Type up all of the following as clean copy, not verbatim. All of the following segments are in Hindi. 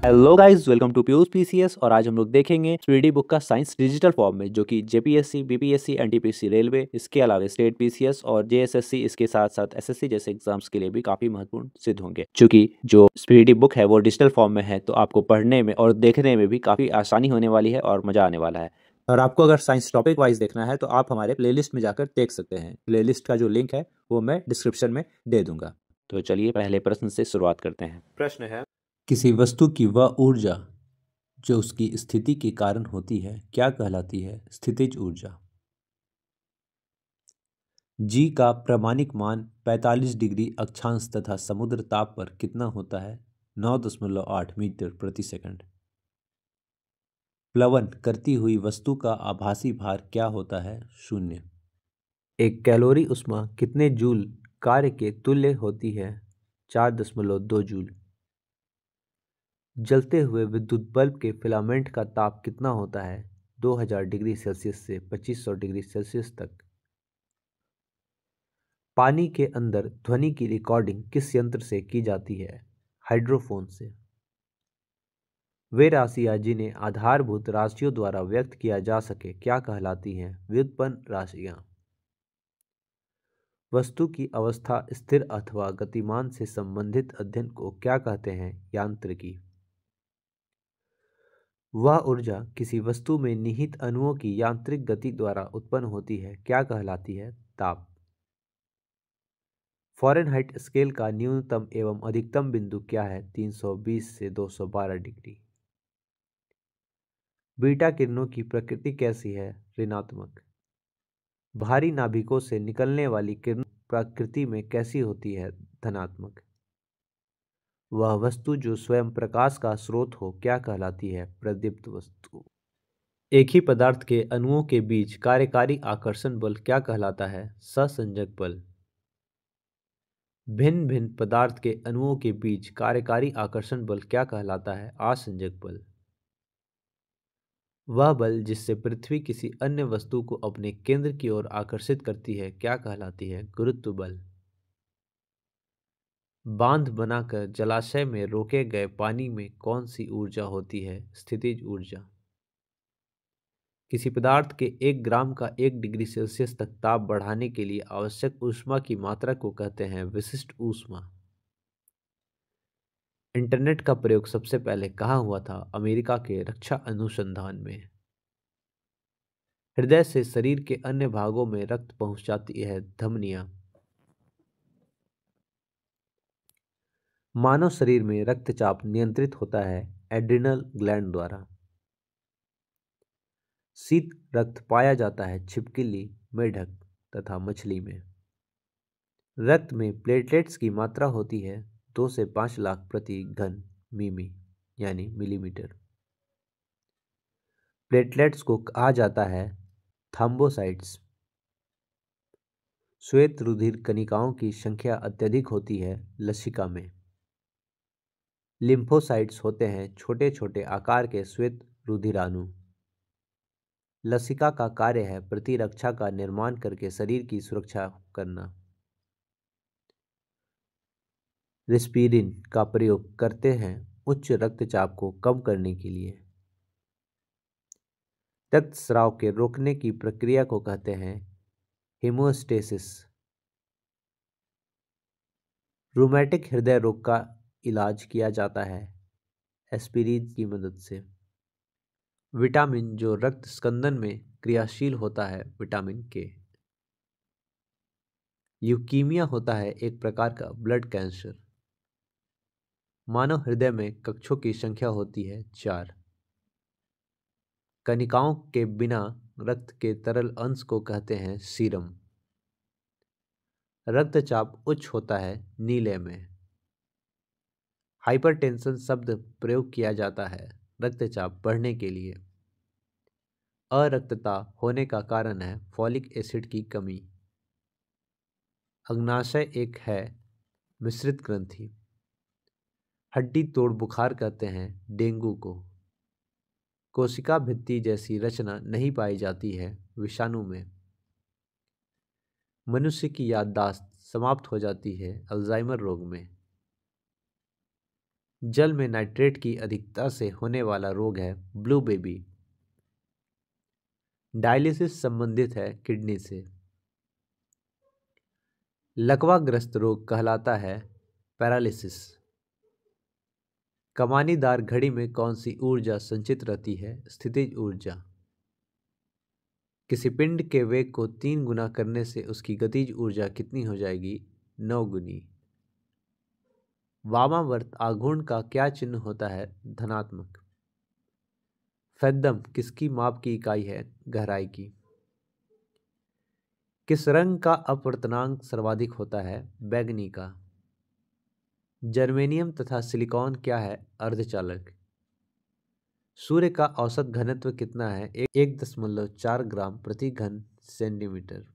Hello guys, welcome to Piyush PCS. और आज हम लोग देखेंगे 3D बुक का साइंस डिजिटल फॉर्म में, जो कि जेपीएससी, बीपीएससी, एनटीपीसी रेलवे, इसके अलावा स्टेट पीसीएस और जेएसएससी, इसके साथ साथ एसएससी जैसे एग्जाम्स के लिए भी काफी महत्वपूर्ण सिद्ध होंगे। क्योंकि जो 3D बुक है वो डिजिटल फॉर्म में है, तो आपको पढ़ने में और देखने में भी काफी आसानी होने वाली है और मजा आने वाला है। और आपको अगर साइंस टॉपिक वाइज देखना है तो आप हमारे प्लेलिस्ट में जाकर देख सकते हैं। प्लेलिस्ट का जो लिंक है वो मैं डिस्क्रिप्शन में दे दूंगा। तो चलिए पहले प्रश्न से शुरुआत करते हैं। प्रश्न है, किसी वस्तु की वह ऊर्जा जो उसकी स्थिति के कारण होती है क्या कहलाती है? स्थितिज ऊर्जा। जी का प्रामाणिक मान 45 डिग्री अक्षांश तथा समुद्र ताप पर कितना होता है? 9.8 मीटर प्रति सेकंड। प्लवन करती हुई वस्तु का आभासी भार क्या होता है? 0। एक कैलोरी ऊष्मा कितने जूल कार्य के तुल्य होती है? 4.2 जूल। जलते हुए विद्युत बल्ब के फिलामेंट का ताप कितना होता है? 2000 डिग्री सेल्सियस से 2500 डिग्री सेल्सियस तक। पानी के अंदर ध्वनि की रिकॉर्डिंग किस यंत्र से की जाती है? हाइड्रोफोन से। वे राशियां जिन्हें आधारभूत राशियों द्वारा व्यक्त किया जा सके क्या कहलाती हैं? व्युत्पन्न राशियां। वस्तु की अवस्था स्थिर अथवा गतिमान से संबंधित अध्ययन को क्या कहते हैं? यांत्रिकी। वह ऊर्जा किसी वस्तु में निहित अणुओं की यांत्रिक गति द्वारा उत्पन्न होती है क्या कहलाती है? ताप। फ़ारेनहाइट स्केल का न्यूनतम एवं अधिकतम बिंदु क्या है? 320 से 212 डिग्री। बीटा किरणों की प्रकृति कैसी है? ऋणात्मक। भारी नाभिकों से निकलने वाली किरण प्रकृति में कैसी होती है? धनात्मक। वह वस्तु जो स्वयं प्रकाश का स्रोत हो क्या कहलाती है? प्रदीप्त वस्तु। एक ही पदार्थ के अणुओं के बीच कार्यकारी आकर्षण बल क्या कहलाता है? सहसंजक बल। भिन्न भिन्न पदार्थ के अणुओं के बीच कार्यकारी आकर्षण बल क्या कहलाता है? आसंजक बल। वह बल जिससे पृथ्वी किसी अन्य वस्तु को अपने केंद्र की ओर आकर्षित करती है क्या कहलाती है? गुरुत्व बल। बांध बनाकर जलाशय में रोके गए पानी में कौन सी ऊर्जा होती है? स्थितिज ऊर्जा। किसी पदार्थ के 1 ग्राम का 1 डिग्री सेल्सियस तक ताप बढ़ाने के लिए आवश्यक ऊष्मा की मात्रा को कहते हैं विशिष्ट ऊष्मा। इंटरनेट का प्रयोग सबसे पहले कहाँ हुआ था? अमेरिका के रक्षा अनुसंधान में। हृदय से शरीर के अन्य भागों में रक्त पहुंचाती है धमनियां। मानव शरीर में रक्तचाप नियंत्रित होता है एड्रिनल ग्लैंड द्वारा। शीत रक्त पाया जाता है छिपकली, मेढक तथा मछली में। रक्त में प्लेटलेट्स की मात्रा होती है 2 से 5 लाख प्रति घन मिमी यानी मिलीमीटर। प्लेटलेट्स को कहा जाता है थ्रोम्बोसाइट्स। श्वेत रुधिर कणिकाओं की संख्या अत्यधिक होती है लसिका में। लिम्फोसाइट्स होते हैं छोटे छोटे आकार के श्वेत रुधिराणु। लसिका का कार्य है प्रतिरक्षा का निर्माण करके शरीर की सुरक्षा करना। रिस्पिरिन का प्रयोग करते हैं उच्च रक्तचाप को कम करने के लिए। रक्तस्राव के रोकने की प्रक्रिया को कहते हैं हेमोस्टेसिस। रूमेटिक हृदय रोग का इलाज किया जाता है एस्पिरिन की मदद से। विटामिन जो रक्त स्कंदन में क्रियाशील होता है विटामिन के। ल्यूकीमिया होता है एक प्रकार का ब्लड कैंसर। मानव हृदय में कक्षों की संख्या होती है 4। कणिकाओं के बिना रक्त के तरल अंश को कहते हैं सीरम। रक्तचाप उच्च होता है नीले में। हाइपरटेंशन शब्द प्रयोग किया जाता है रक्तचाप बढ़ने के लिए। अरक्तता होने का कारण है फॉलिक एसिड की कमी। अग्नाशय एक है मिश्रित ग्रंथि। हड्डी तोड़ बुखार कहते हैं डेंगू को। कोशिका भित्ति जैसी रचना नहीं पाई जाती है विषाणु में। मनुष्य की याददाश्त समाप्त हो जाती है अल्जाइमर रोग में। जल में नाइट्रेट की अधिकता से होने वाला रोग है ब्लू बेबी। डायलिसिस संबंधित है किडनी से। लकवाग्रस्त रोग कहलाता है पैरालिसिस। कमानीदार घड़ी में कौन सी ऊर्जा संचित रहती है? स्थितिज ऊर्जा। किसी पिंड के वेग को 3 गुना करने से उसकी गतिज ऊर्जा कितनी हो जाएगी? 9 गुनी। वामावर्त आघूर्ण का क्या चिन्ह होता है? धनात्मक। फैथम किसकी माप की इकाई है? गहराई की। किस रंग का अपवर्तनांक सर्वाधिक होता है? बैंगनी का। जर्मेनियम तथा सिलिकॉन क्या है? अर्धचालक। सूर्य का औसत घनत्व कितना है? 1.4 ग्राम प्रति घन सेंटीमीटर।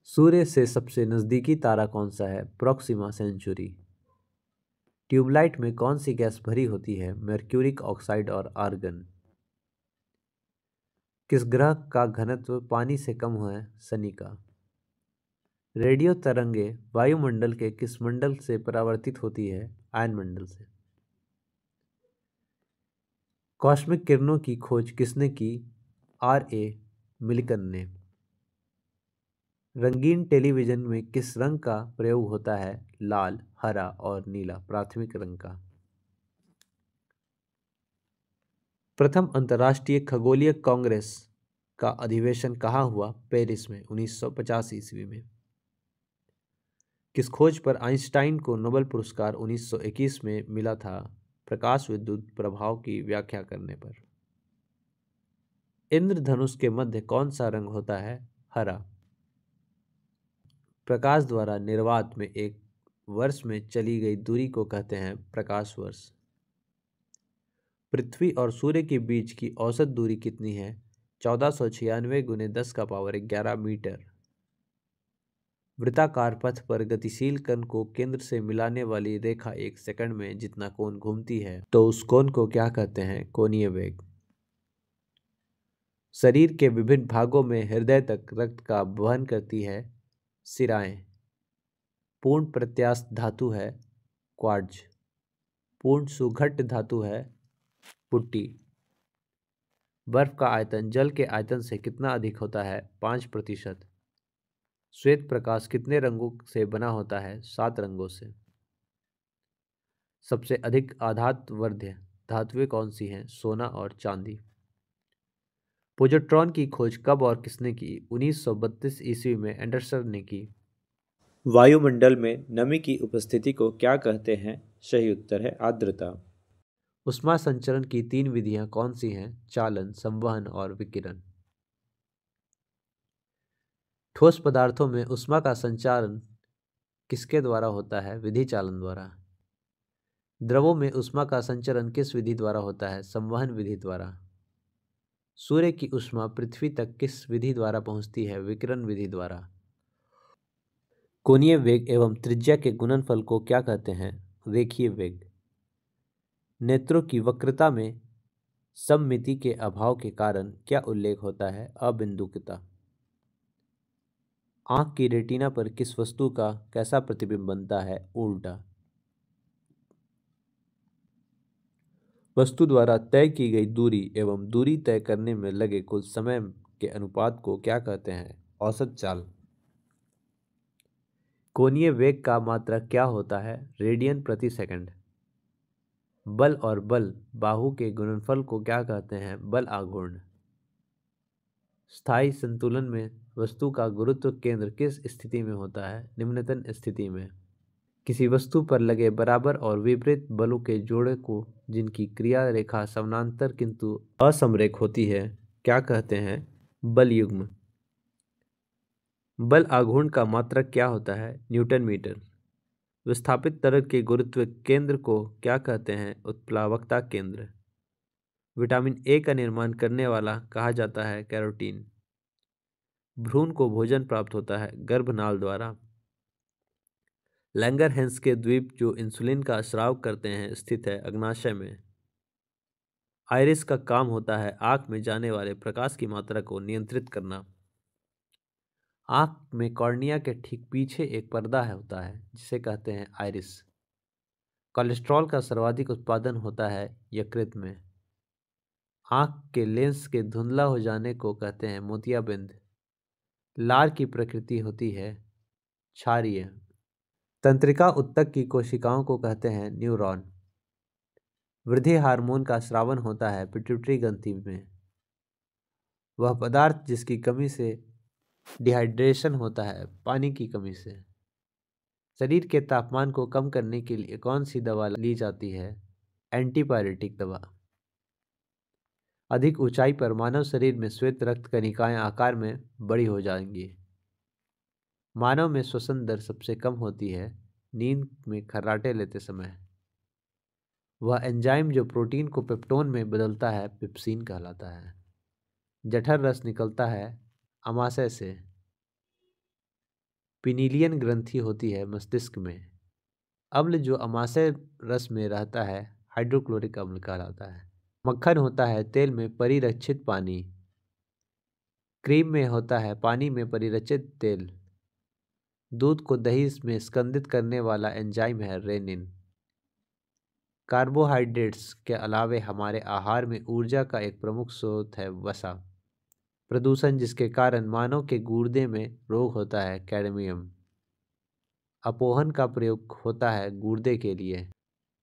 सूर्य से सबसे नजदीकी तारा कौन सा है? Proxima Centauri. ट्यूबलाइट में कौन सी गैस भरी होती है? मर्क्यूरिक ऑक्साइड और आर्गन। किस ग्रह का घनत्व पानी से कम है? शनि का। रेडियो तरंगे वायुमंडल के किस मंडल से परावर्तित होती है? आयनमंडल से। कॉस्मिक किरणों की खोज किसने की? R.A. मिल्कन ने। रंगीन टेलीविजन में किस रंग का प्रयोग होता है? लाल, हरा और नीला प्राथमिक रंग का। प्रथम अंतर्राष्ट्रीय खगोलीय कांग्रेस का अधिवेशन कहाँ हुआ? पेरिस में 1950 ईस्वी में। किस खोज पर आइंस्टाइन को नोबेल पुरस्कार 1921 में मिला था? प्रकाश विद्युत प्रभाव की व्याख्या करने पर। इंद्रधनुष के मध्य कौन सा रंग होता है? हरा। प्रकाश द्वारा निर्वात में एक वर्ष में चली गई दूरी को कहते हैं प्रकाश वर्ष। पृथ्वी और सूर्य के बीच की औसत दूरी कितनी है? 1496 गुने 10⁻11 मीटर। वृत्ताकार पथ पर गतिशील कण को केंद्र से मिलाने वाली रेखा एक सेकंड में जितना कोण घूमती है तो उस कोण को क्या कहते हैं? कोणीय वेग। शरीर के विभिन्न भागों में हृदय तक रक्त का वहन करती है शिराएं। पूर्ण प्रत्यास्थ धातु है क्वार्ट्ज। पूर्ण सुघट्ट धातु है पुट्टी। बर्फ का आयतन जल के आयतन से कितना अधिक होता है? 5%। श्वेत प्रकाश कितने रंगों से बना होता है? 7 रंगों से। सबसे अधिक आघातवर्ध्य धातुएं कौन सी हैं? सोना और चांदी। पोजिट्रॉन की खोज कब और किसने की? 1932 ईस्वी में एंडरसन ने की। वायुमंडल में नमी की उपस्थिति को क्या कहते हैं? सही उत्तर है आर्द्रता। उष्मा संचरण की 3 विधियां कौन सी हैं? चालन, संवहन और विकिरण। ठोस पदार्थों में उष्मा का संचारण किसके द्वारा होता है? विधि चालन द्वारा। द्रवों में उष्मा का संचरण किस विधि द्वारा होता है? संवहन विधि द्वारा। सूर्य की उष्मा पृथ्वी तक किस विधि द्वारा पहुंचती है? विकिरण विधि द्वारा। कोणीय वेग एवं त्रिज्या के गुणनफल को क्या कहते हैं? रेखीय वेग। नेत्रों की वक्रता में सममिति के अभाव के कारण क्या उल्लेख होता है? अबिंदुकता। आंख की रेटिना पर किस वस्तु का कैसा प्रतिबिंब बनता है? उल्टा। वस्तु द्वारा तय की गई दूरी एवं दूरी तय करने में लगे कुल समय के अनुपात को क्या कहते हैं? औसत चाल। कोणीय वेग का मात्रक क्या होता है? रेडियन प्रति सेकंड। बल और बल बाहु के गुणनफल को क्या कहते हैं? बल आघूर्ण। स्थायी संतुलन में वस्तु का गुरुत्व केंद्र किस स्थिति में होता है? निम्नतम स्थिति में। किसी वस्तु पर लगे बराबर और विपरीत बलों के जोड़े को जिनकी क्रिया रेखा समानांतर किंतु असमरेख होती है क्या कहते हैं? बल युग्म। बल आघूर्ण का मात्रक क्या होता है? Newton metre. विस्थापित तरल के गुरुत्व केंद्र को क्या कहते हैं? उत्प्लावकता केंद्र। विटामिन ए का निर्माण करने वाला कहा जाता है कैरोटीन। भ्रूण को भोजन प्राप्त होता है गर्भनाल द्वारा। लैंगरहैंस के द्वीप जो इंसुलिन का स्राव करते हैं स्थित है अग्नाशय में। आइरिस का काम होता है आंख में जाने वाले प्रकाश की मात्रा को नियंत्रित करना। आँख में कॉर्निया के ठीक पीछे एक पर्दा होता है जिसे कहते हैं आइरिस। कोलेस्ट्रॉल का सर्वाधिक उत्पादन होता है यकृत में। आँख के लेंस के धुंधला हो जाने को कहते हैं मोतियाबिंद। लार की प्रकृति होती है क्षारीय। तंत्रिका ऊतक की कोशिकाओं को कहते हैं न्यूरॉन। वृद्धि हार्मोन का स्रावन होता है पिट्यूटरी ग्रंथि में। वह पदार्थ जिसकी कमी से डिहाइड्रेशन होता है पानी की कमी से। शरीर के तापमान को कम करने के लिए कौन सी दवा ली जाती है? एंटीपायरेटिक दवा। अधिक ऊंचाई पर मानव शरीर में श्वेत रक्त कणिकाएं आकार में बड़ी हो जाएंगी। मानव में श्वसन दर सबसे कम होती है नींद में खर्राटे लेते समय। वह एंजाइम जो प्रोटीन को पेप्टोन में बदलता है पेप्सिन कहलाता है। जठर रस निकलता है अमाशय से। पिनीलियन ग्रंथि होती है मस्तिष्क में। अम्ल जो अमाशय रस में रहता है हाइड्रोक्लोरिक अम्ल कहलाता है। मक्खन होता है तेल में परिरक्षित पानी। क्रीम में होता है पानी में परिरक्षित तेल। दूध को दही में स्कंदित करने वाला एंजाइम है रेनिन। कार्बोहाइड्रेट्स के अलावे हमारे आहार में ऊर्जा का एक प्रमुख स्रोत है वसा। प्रदूषण जिसके कारण मानव के गुर्दे में रोग होता है कैडमियम। अपोहन का प्रयोग होता है गुर्दे के लिए।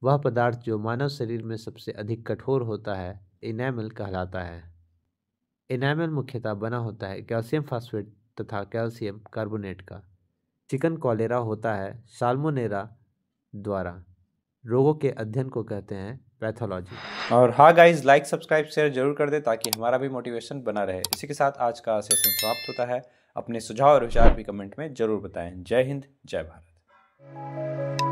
वह पदार्थ जो मानव शरीर में सबसे अधिक कठोर होता है इनेमल कहलाता है। इनेमल मुख्यतः बना होता है कैल्शियम फास्फेट तथा कैल्शियम कार्बोनेट का। चिकन कॉलेरा होता है साल्मोनेला द्वारा। रोगों के अध्ययन को कहते हैं पैथोलॉजी। और हाँ गाइज, लाइक सब्सक्राइब शेयर जरूर कर दे ताकि हमारा भी मोटिवेशन बना रहे। इसी के साथ आज का सेशन समाप्त होता है। अपने सुझाव और विचार भी कमेंट में जरूर बताएं। जय हिंद, जय भारत।